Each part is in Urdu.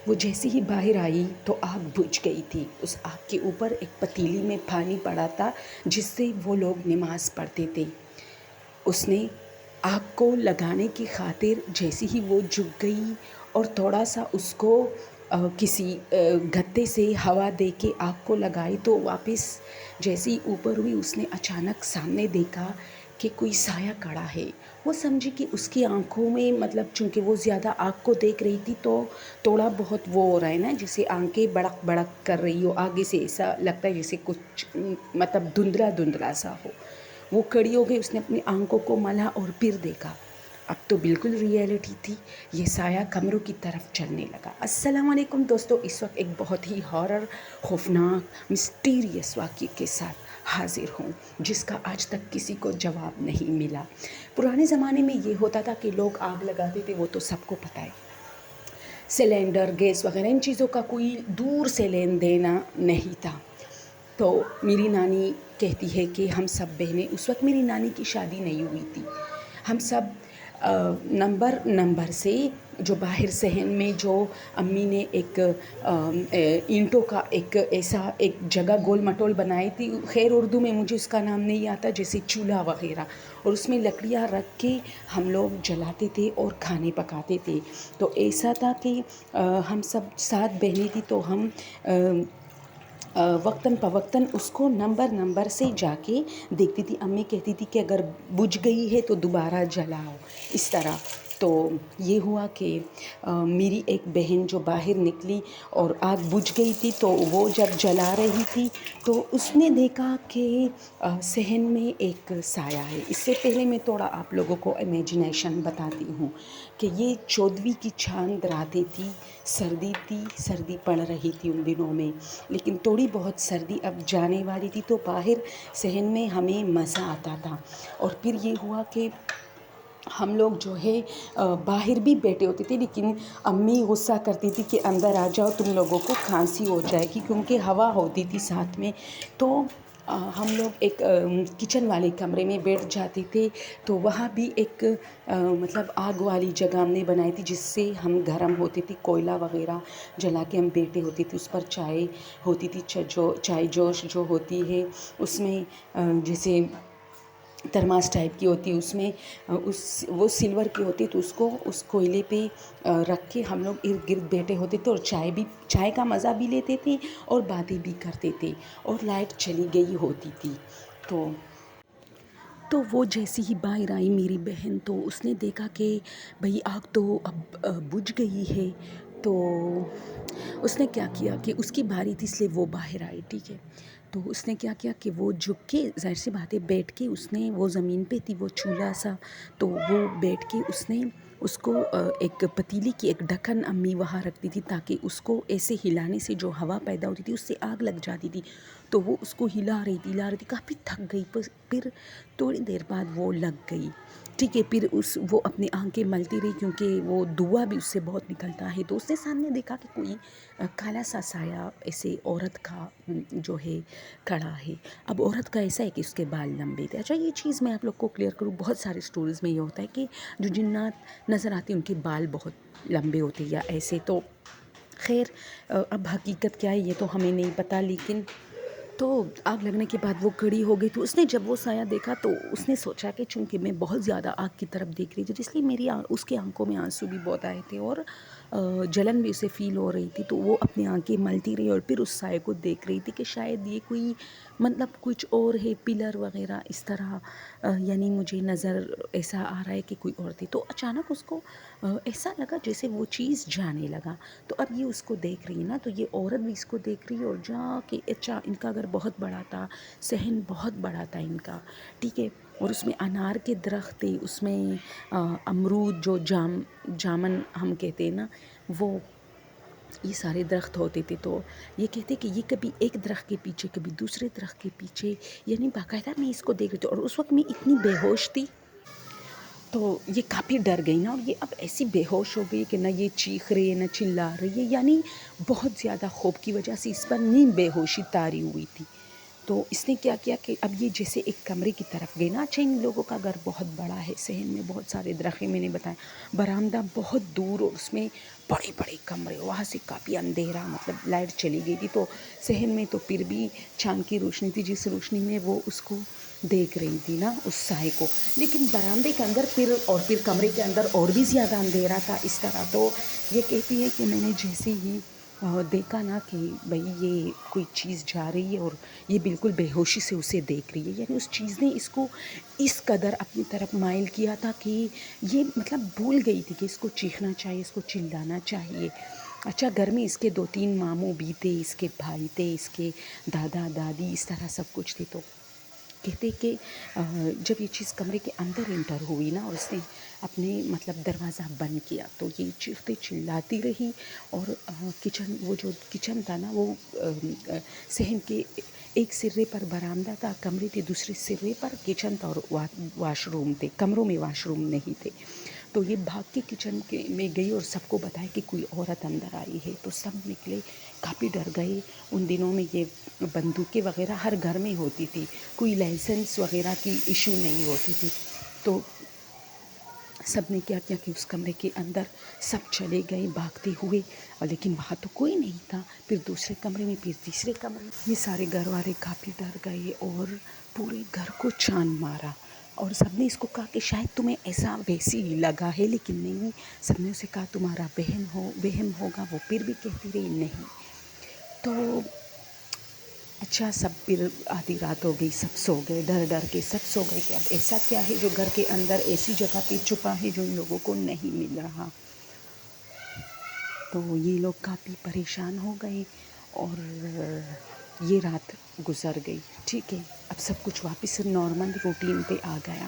وہ جیسے ہی باہر آئی تو آگ بجھ گئی تھی۔ اس آگ کے اوپر ایک پتیلی میں پانی پڑا تھا جس سے وہ لوگ نماز پڑھتے تھے۔ اس نے آگ کو لگانے کی خاطر جیسے ہی وہ جھک گئی اور تھوڑا سا اس کو کسی گتے سے ہوا دے کے آگ کو لگائی تو واپس جیسے ہی اوپر ہوئی اس نے اچانک سامنے دیکھا کہ کوئی سایہ کھڑا ہے۔ وہ سمجھی کہ اس کی آنکھوں میں مطلب چونکہ وہ زیادہ آگ کو دیکھ رہی تھی تو تھوڑا بہت وہ ہو رہا ہے نا، جیسے آنکھیں بڑک بڑک کر رہی ہو، آگے سے ایسا لگتا ہے جیسے کچھ مطلب دھندلا دھندلا سا ہو۔ وہ کھڑی ہو گئی، اس نے اپنی آنکھوں کو ملا اور پھر دیکھا، اب تو بالکل ریئلٹی تھی، یہ سایہ کمروں کی طرف چلنے لگا۔ السلام علیکم دوستو، اس وقت ایک بہت ہی ہارر، خوفناک، مسٹیریس واقعے کے ساتھ حاضر ہوں جس کا آج تک کسی کو جواب نہیں ملا۔ پرانے زمانے میں یہ ہوتا تھا کہ لوگ آگ لگاتے تھے، وہ تو سب کو پتہ ہے، سلنڈر، گیس وغیرہ ان چیزوں کا کوئی دور سے لین دینا نہیں تھا۔ تو میری نانی کہتی ہے کہ ہم سب بہنیں، اس وقت میری نانی کی شادی نہیں ہوئی تھی، ہم سب نمبر سے جو باہر صحن میں جو امی نے ایک اینٹوں کا ایک ایسا ایک جگہ گول مٹول بنائی تھی، خیر اردو میں مجھے اس کا نام نہیں آتا، جیسے چولہا وغیرہ، اور اس میں لکڑیاں رکھ کے ہم لوگ جلاتے تھے اور کھانے پکاتے تھے۔ تو ایسا تھا کہ ہم سب 7 بہنیں تھیں تو ہم وقتاً فوقتاً اس کو نمبر سے جا کے دیکھتی تھی۔ امی کہتی تھی کہ اگر بجھ گئی ہے تو دوبارہ جلاؤ، اس طرح۔ تو یہ ہوا کہ میری ایک بہن جو باہر نکلی اور آگ بجھ گئی تھی تو وہ جب جلا رہی تھی تو اس نے دیکھا کہ صحن میں ایک سایہ ہے۔ اس سے پہلے میں تھوڑا آپ لوگوں کو امیجنیشن بتاتی ہوں کہ یہ 14ویں کی چاند راتیں تھی، سردی پڑ رہی تھی ان دنوں میں، لیکن تھوڑی بہت سردی اب جانے والی تھی تو باہر صحن میں ہمیں مزہ آتا تھا۔ اور پھر یہ ہوا کہ ہم لوگ جو ہے باہر بھی بیٹھے ہوتے تھے، لیکن امی غصہ کرتی تھی کہ اندر آ جاؤ، تم لوگوں کو کھانسی ہو جائے گی، کیونکہ ہوا ہوتی تھی ساتھ میں۔ تو ہم لوگ ایک کچن والے کمرے میں بیٹھ جاتے تھے، تو وہاں بھی ایک مطلب آگ والی جگہ ہم نے بنائی تھی جس سے ہم گرم ہوتے تھے، کوئلہ وغیرہ جلا کے ہم بیٹھے ہوتے تھے، اس پر چائے ہوتی تھی، چائے جوش جو ہوتی ہے اس میں جیسے ترماس ٹائپ کی ہوتی ہے، اس میں وہ سلور کی ہوتی ہے، تو اس کو اس کوئلے پہ رکھ کے ہم لوگ ارد گرد بیٹھے ہوتے تھے اور چائے کا مزہ بھی لیتے تھے اور باتیں بھی کرتے تھے، اور لائٹ چلی گئی ہوتی تھی۔ تو وہ جیسی ہی باہر آئی میری بہن تو اس نے دیکھا کہ بھئی آگ تو اب بجھ گئی ہے، تو اس نے کیا کیا کہ اس کی باری تھی اس لیے وہ باہر آئی، ٹھیک ہے۔ تو اس نے کیا کیا کہ وہ جھک کے، ظاہر سی بات ہے، بیٹھ کے اس نے، وہ زمین پہ تھی وہ چولہا سا، تو وہ بیٹھ کے اس نے اس کو ایک پتیلی کی ایک ڈھکن امی وہاں رکھتی تھی تاکہ اس کو ایسے ہلانے سے جو ہوا پیدا ہوتی تھی اس سے آگ لگ جاتی تھی، تو وہ اس کو ہلا رہی تھی، کافی تھک گئی، پھر تھوڑی دیر بعد وہ لگ گئی، ٹھیک ہے۔ پھر وہ اپنی آنکھیں ملتی رہی کیونکہ وہ دھواں بھی اس سے بہت نکلتا ہے، تو اس نے سامنے دیکھا کہ کوئی کالا سا سایہ ایسے عورت کا جو ہے کھڑا ہے۔ اب عورت کا ایسا ہے کہ اس کے بال لمبے تھے۔ اچھا یہ چیز میں آپ لوگ کو کلیئر کروں، بہت سارے سٹوریز میں یہ ہوتا ہے کہ جو جنات نظر آتے ہیں ان کے بال بہت لمبے ہوتے یا ایسے، تو خیر اب حقیقت کیا ہے یہ تو ہمیں نہیں پتہ، لیکن تو آگ لگنے کے بعد وہ کھڑی ہو گئی، تو اس نے جب وہ سایہ دیکھا تو اس نے سوچا کہ چونکہ میں بہت زیادہ آگ کی طرف دیکھ رہی تھی، اس لیے اس کے آنکھوں میں آنسو بھی بہت آئے تھے اور جلن بھی اسے فیل ہو رہی تھی، تو وہ اپنی آنکھیں ملتی رہی اور پھر اس سائے کو دیکھ رہی تھی کہ شاید یہ کوئی مطلب کچھ اور ہے، پلر وغیرہ اس طرح، یعنی مجھے نظر ایسا آ رہا ہے کہ کوئی اور تھی۔ تو اچانک اس کو ایسا لگا جیسے وہ چیز جانے لگا، تو اب یہ اس کو دیکھ رہی ہے نا، تو یہ عورت بھی اس کو دیکھ رہی ہے اور جا کے، اچھا ان کا گھر بہت بڑا تھا، صحن بہت بڑا تھا ان کا، ٹھیک ہے، اور اس میں انار کے درخت تھے، اس میں امرود جو جامن ہم کہتے ہیں نا، وہ یہ سارے درخت ہوتے تھے۔ تو یہ کہتے کہ یہ کبھی ایک درخت کے پیچھے کبھی دوسرے درخت کے پیچھے، یعنی باقاعدہ میں اس کو دیکھ رہی تھی، اور اس وقت میں اتنی بے ہوش تھی تو یہ کافی ڈر گئی نا، اور یہ اب ایسی بے ہوش ہو گئی کہ نہ یہ چیخ رہی ہے نہ چلا رہی ہے، یعنی بہت زیادہ خوف کی وجہ سے اس پر نیم بے ہوشی طاری ہوئی تھی۔ تو اس نے کیا کیا کہ اب یہ جیسے ایک کمرے کی طرف گئے نا. اچھا ان لوگوں کا گھر بہت بڑا ہے، صحن میں بہت سارے درخت، میں نے بتایا برآمدہ بہت دور اور اس میں بڑے بڑے کمرے، وہاں سے کافی اندھیرا، مطلب لائٹ چلی گئی تھی تو صحن میں تو پھر بھی چاند کی روشنی تھی جس روشنی میں وہ اس کو دیکھ رہی تھی نا اس سائے کو. لیکن برآمدے کے اندر پھر کمرے کے اندر اور بھی زیادہ اندھیرا تھا اس طرح. تو یہ کہتی ہے کہ میں نے جیسے ہی دیکھا نا کہ بھئی یہ کوئی چیز جا رہی ہے اور یہ بالکل بے ہوشی سے اسے دیکھ رہی ہے، یعنی اس چیز نے اس کو اس قدر اپنی طرف مائل کیا تھا کہ یہ مطلب بھول گئی تھی کہ اس کو چیخنا چاہیے، اس کو چلانا چاہیے. اچھا گھر میں اس کے 2-3 ماموں بھی تھے، اس کے بھائی تھے، اس کے دادا دادی، اس طرح سب کچھ تھے. تو کہتے کہ جب یہ چیز کمرے کے اندر انٹر ہوئی نا اور اس نے اپنے مطلب دروازہ بند کیا تو یہ چیختے چلاتی رہی. اور وہ جو کچن تھا نا وہ صحن کے ایک سرے پر برآمدہ تھا، کمرے تھے دوسرے سرے پر کچن تھا اور واش روم تھے، کمروں میں واش روم نہیں تھے. تو یہ بھاگ کے کچن میں گئی اور سب کو بتایا کہ کوئی عورت اندر آئی ہے. تو سب نکلے، کافی ڈر گئے. ان دنوں میں یہ بندوقیں وغیرہ ہر گھر میں ہوتی تھی، کوئی لائسنس وغیرہ کی ایشو نہیں ہوتی تھی. تو سب نے کیا کیا کہ اس کمرے کے اندر سب چلے گئے بھاگتے ہوئے، لیکن وہاں تو کوئی نہیں تھا. پھر دوسرے کمرے میں، پھر تیسرے کمرے میں. یہ سارے گھر والے کافی ڈر گئے اور پورے گھر کو چھان مارا. اور سب نے اس کو کہا کہ شاید تمہیں ایسا ویسی لگا ہے، لیکن نہیں. سب نے اسے کہا تمہارا وہم ہوگا. وہ پھر بھی کہتی رہی نہیں. تو اچھا سب پھر آدھی رات ہو گئی، سب سو گئے، ڈر ڈر کے سب سو گئے کہ اب ایسا کیا ہے جو گھر کے اندر ایسی جگہ پہ چھپا ہے جو ان لوگوں کو نہیں مل رہا. تو یہ لوگ کافی پریشان ہو گئے اور یہ رات گزر گئی. ٹھیک ہے، اب سب کچھ واپس نارمل روٹین پہ آ گیا.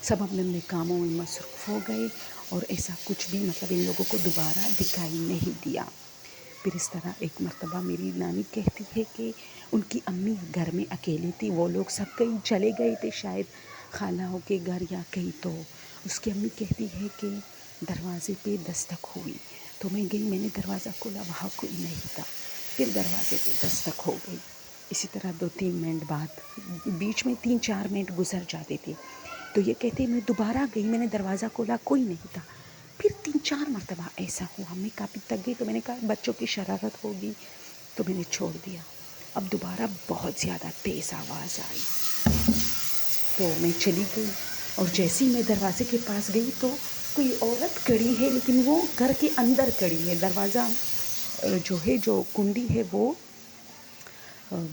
سب اپنے اپنے کاموں میں مصروف ہو گئے اور ایسا کچھ بھی مطلب ان لوگوں کو دوبارہ دکھائی نہیں دیا. پھر اس طرح ایک مرتبہ میری نانی کہتی ہے کہ ان کی امی گھر میں اکیلی تھی، وہ لوگ سب کہیں چلے گئے تھے شاید خالہ کے گھر یا کہیں. تو اس کی امی کہتی ہے کہ دروازے پہ دستک ہوئی تو میں گئی، میں نے دروازہ کھولا، وہاں کوئی نہیں تھا. پھر دروازے پہ دستک ہو گئی. اسی طرح 2-3 منٹ بعد، بیچ میں 3-4 منٹ گزر جاتے تھے. تو یہ کہتے میں دوبارہ گئی، میں نے دروازہ کھولا، کوئی نہیں تھا. پھر 3-4 مرتبہ ایسا ہوا. میں کافی تک گئی تو میں نے کہا بچوں کی شرارت ہوگی تو میں نے چھوڑ دیا. اب دوبارہ بہت زیادہ تیز آواز آئی تو میں چلی گئی اور جیسے ہی میں دروازے کے پاس گئی تو کوئی عورت کھڑی ہے، لیکن وہ گھر کے اندر کھڑی ہے. دروازہ جو کنڈی ہے وہ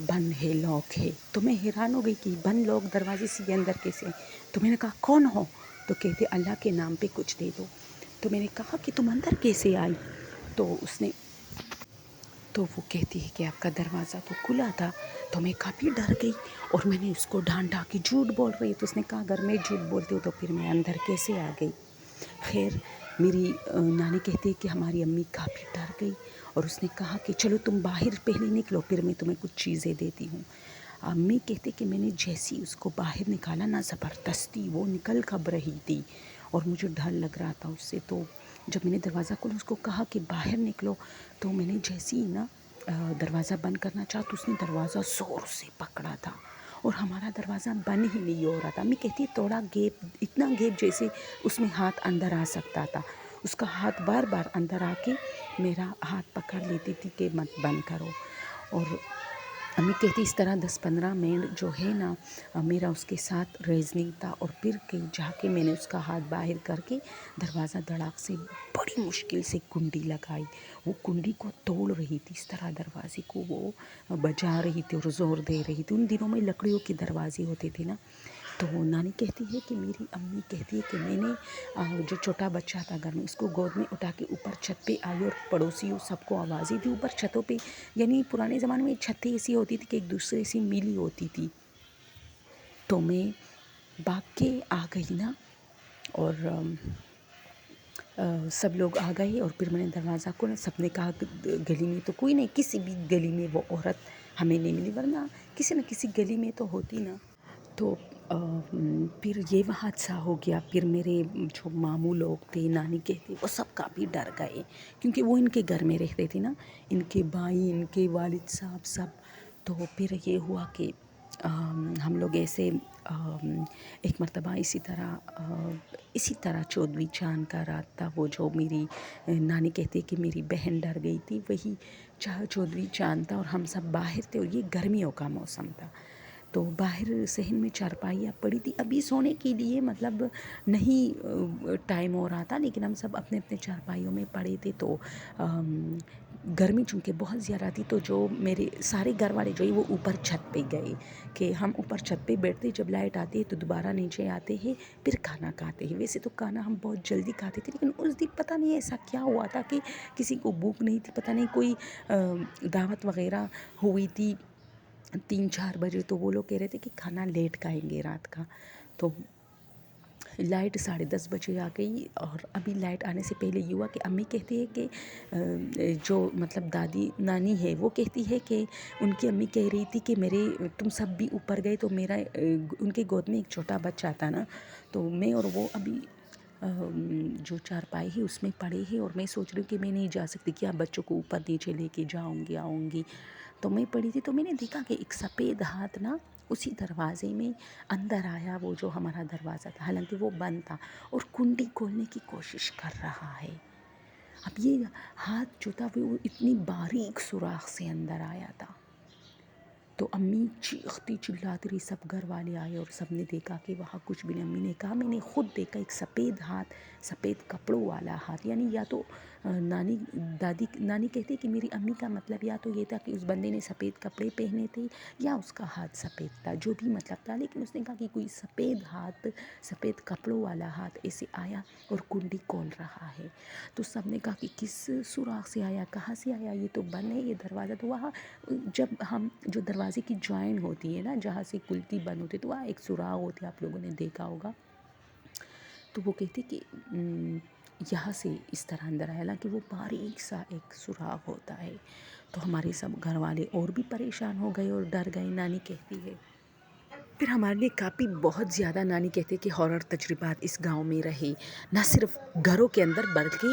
بند ہے، لاک ہے. تو میں حیران ہو گئی کہ بند لاک دروازے سے یہ اندر کیسے آئے. تو میں نے کہا کون ہو؟ تو کہتے اللہ کے نام پہ کچھ دے دو. تو میں نے کہا کہ تم اندر کیسے آئی؟ تو وہ کہتی ہے کہ آپ کا دروازہ تو کھلا تھا. تو میں کافی ڈر گئی اور میں نے اس کو ڈانٹا کہ جھوٹ بول رہی ہے. تو اس نے کہا اگر میں جھوٹ بولتی ہوں تو پھر میں اندر کیسے آ گئی؟ خیر میری نانی کہتی ہے کہ ہماری امی کافی ڈر گئی اور اس نے کہا کہ چلو تم باہر پہلے نکلو، پھر میں تمہیں کچھ چیزیں دیتی ہوں. امی کہتے کہ میں نے جیسی اس کو باہر نکالا نا، زبردستی وہ نکل کب رہی تھی اور مجھے ڈر لگ رہا تھا اس سے. تو جب میں نے دروازہ کھولا، اس کو کہا کہ باہر نکلو، تو میں نے جیسے ہی نا دروازہ بند کرنا چاہا تو اس نے دروازہ زور سے پکڑا تھا اور ہمارا دروازہ بند ہی نہیں ہو رہا تھا. امی کہتی ہے تھوڑا گیپ، اتنا گیپ جیسے اس میں ہاتھ اندر آ سکتا تھا. اس کا ہاتھ بار بار اندر آ کے میرا ہاتھ پکڑ لیتی تھی کہ مت بند کرو. اور امی کہتی اس طرح 10-15 منٹ جو ہے نا میرا اس کے ساتھ ریزننگ تھا. اور پھر جا کے میں نے اس کا ہاتھ باہر کر کے دروازہ دھڑاک سے بڑی مشکل سے کنڈی لگائی. وہ کنڈی کو توڑ رہی تھی، اس طرح دروازے کو وہ بجا رہی تھی اور زور دے رہی تھی. ان دنوں میں لکڑیوں کے دروازے ہوتے تھے نا. تو نانی کہتی ہے کہ میری امی کہتی ہے کہ میں نے جو چھوٹا بچہ تھا گھر میں، اس کو گود میں اٹھا کے اوپر چھت پہ آئی اور پڑوسیوں سب کو آوازیں دی اوپر چھتوں پہ. یعنی پرانے زمانے میں چھتیں ایسی ہوتی تھی کہ ایک دوسرے سے ملی ہوتی تھی. تو میں بھاگ کے آ گئی نا اور سب لوگ آ گئے اور پھر میں نے دروازہ کھولا. سب نے کہا گلی میں تو کوئی نہیں، کسی بھی گلی میں وہ عورت ہمیں نہیں ملی، ورنہ کسی نہ کسی گلی میں تو ہوتی نا. تو پھر یہ حادثہ ہو گیا. پھر میرے جو ماموں لوگ تھے، نانی کہتے، وہ سب کافی ڈر گئے کیونکہ وہ ان کے گھر میں رہتے تھے نا، ان کے بھائی، ان کے والد صاحب سب. تو پھر یہ ہوا کہ ہم لوگ ایسے ایک مرتبہ اسی طرح 14ویں چاند کا رات تھا، وہ جو میری نانی کہتی ہے کہ میری بہن ڈر گئی تھی، وہی 14ویں چاند تھا اور ہم سب باہر تھے اور یہ گرمیوں کا موسم تھا، تو باہر صحن میں چارپائیاں پڑی تھی ابھی سونے کے لیے، مطلب نہیں ٹائم ہو رہا تھا، لیکن ہم سب اپنے اپنے چارپائیوں میں پڑے تھے، تو گرمی چونکہ بہت زیادہ تھی، تو جو میرے سارے گھر والے جو ہے وہ اوپر چھت پہ گئے کہ ہم اوپر چھت پہ بیٹھتے، جب لائٹ آتی ہے تو دوبارہ نیچے آتے ہیں، پھر کھانا کھاتے ہیں۔ ویسے تو کھانا ہم بہت جلدی کھاتے تھے، لیکن اس دن پتہ نہیں ایسا کیا ہوا تھا کہ کسی کو بھوک نہیں تھی، پتہ نہیں کوئی دعوت وغیرہ ہوئی تھی 3-4 بجے، تو وہ لوگ کہہ رہے تھے کہ کھانا لیٹ کھائیں گے رات کا، تو لائٹ 10:30 بجے آ گئی، اور ابھی لائٹ آنے سے پہلے یہ ہوا کہ امی کہتی ہے کہ جو مطلب دادی نانی ہے وہ کہتی ہے کہ ان کی امی کہہ رہی تھی کہ تم سب بھی اوپر گئے تو میرا ان کے گود میں ایک چھوٹا بچہ تھا نا، تو میں اور وہ ابھی جو چارپائی ہے اس میں پڑے ہیں، اور میں سوچ رہی ہوں کہ میں نہیں جا سکتی، کیا بچوں کو اوپر نیچے لے کے آؤں گی، تو میں پڑی تھی، تو میں نے دیکھا کہ ایک سفید ہاتھ نا اسی دروازے میں اندر آیا، وہ جو ہمارا دروازہ تھا، حالانکہ وہ بند تھا، اور کنڈی کھولنے کی کوشش کر رہا ہے۔ اب یہ ہاتھ جو تھا وہ اتنی باریک سوراخ سے اندر آیا تھا، تو امی چیختی چلاتی رہی، سب گھر والے آئے اور سب نے دیکھا کہ وہاں کچھ بھی نہیں۔ امی نے کہا میں نے خود دیکھا ایک سفید ہاتھ، سفید کپڑوں والا ہاتھ، یعنی یا تو نانی کہتی کہ میری امی کا مطلب یا تو یہ تھا کہ اس بندے نے سفید کپڑے پہنے تھے یا اس کا ہاتھ سفید تھا، جو بھی مطلب تھا، لیکن اس نے کہا کہ کوئی سفید ہاتھ، سفید کپڑوں والا ہاتھ ایسے آیا اور کنڈی کھول رہا ہے، تو سب نے کہا کہ کس سوراخ سے آیا، کہاں سے آیا، یہ تو بند ہے یہ دروازہ، تو وہاں جب ہم جو دروازے کی جوائن ہوتی ہے نا، جہاں سے کلتی بند ہوتی ہے، تو وہاں ایک سوراخ ہوتی ہے، آپ لوگوں نے دیکھا ہوگا، تو وہ کہتی کہ یہاں سے اس طرح اندر آیا، حالانکہ وہ باریک سا ایک سوراخ ہوتا ہے، تو ہمارے سب گھر والے اور بھی پریشان ہو گئے اور ڈر گئے، نانی کہتی ہے۔ پھر ہمارے لیے کافی بہت زیادہ نانی کہتے کہ ہارر تجربات اس گاؤں میں رہے، نہ صرف گھروں کے اندر بلکہ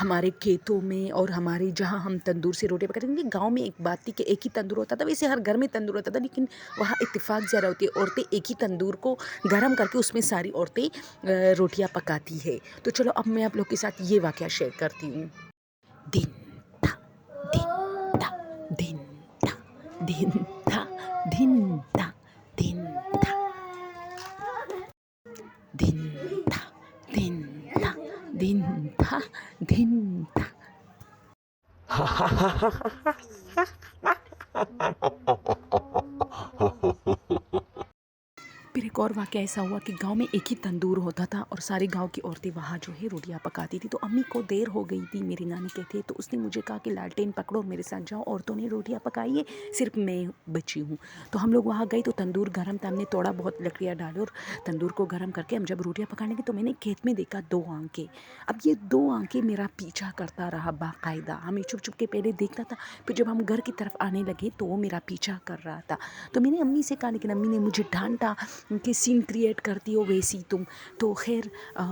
ہمارے کھیتوں میں، اور ہمارے جہاں ہم تندور سے روٹی پکاتے ہیں، کیونکہ گاؤں میں ایک بات تھی کہ ایک ہی تندور ہوتا تھا، ویسے ہر گھر میں تندور ہوتا تھا، لیکن وہاں اتفاق زیادہ ہوتی ہے، عورتیں ایک ہی تندور کو گرم کر کے اس میں ساری عورتیں روٹیاں پکاتی ہے۔ تو چلو اب میں آپ لوگ کے ساتھ یہ واقعہ شیئر کرتی ہوں۔ دن تھا، دن تھا، دن تھا، دن تھا، دن تھا، دن تھا، دن تھا، دن تھا، دن تھا، دن تھا۔ پھر ایک اور واقعہ ایسا ہوا کہ گاؤں میں ایک ہی تندور ہوتا تھا، اور سارے گاؤں کی عورتیں وہاں جو ہے روٹیاں پکاتی تھی، تو امی کو دیر ہو گئی تھی، میری نانی کہتی ہے، تو اس نے مجھے کہا کہ لالٹین پکڑو اور میرے ساتھ جاؤ، عورتوں نے روٹیاں پکائی ہے، صرف میں بچی ہوں، تو ہم لوگ وہاں گئے، تو تندور گرم تھا، ہم نے تھوڑا بہت لکڑیاں ڈالے اور تندور کو گرم کر کے ہم جب روٹیاں پکانے لگے، تو میں نے کھیت میں دیکھا 2 آنکھیں، اب یہ 2 آنکھیں میرا پیچھا کرتا رہا باقاعدہ، ہمیں چھپ چھپ کے پہلے دیکھتا تھا، پھر جب ہم گھر کی طرف آنے لگے تو وہ میرا پیچھا کر رہا تھا، تو میں نے امی سے کہا، لیکن امی نے مجھے ڈانٹا کہ سین کریٹ کرتی ہو ویسی تم، تو خیر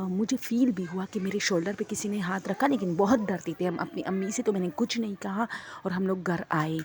مجھے فیل بھی ہوا کہ میرے شولڈر پہ کسی نے ہاتھ رکھا، لیکن بہت ڈرتی تھی ہم اپنی امی سے، تو میں نے کچھ نہیں کہا اور ہم لوگ گھر آئے۔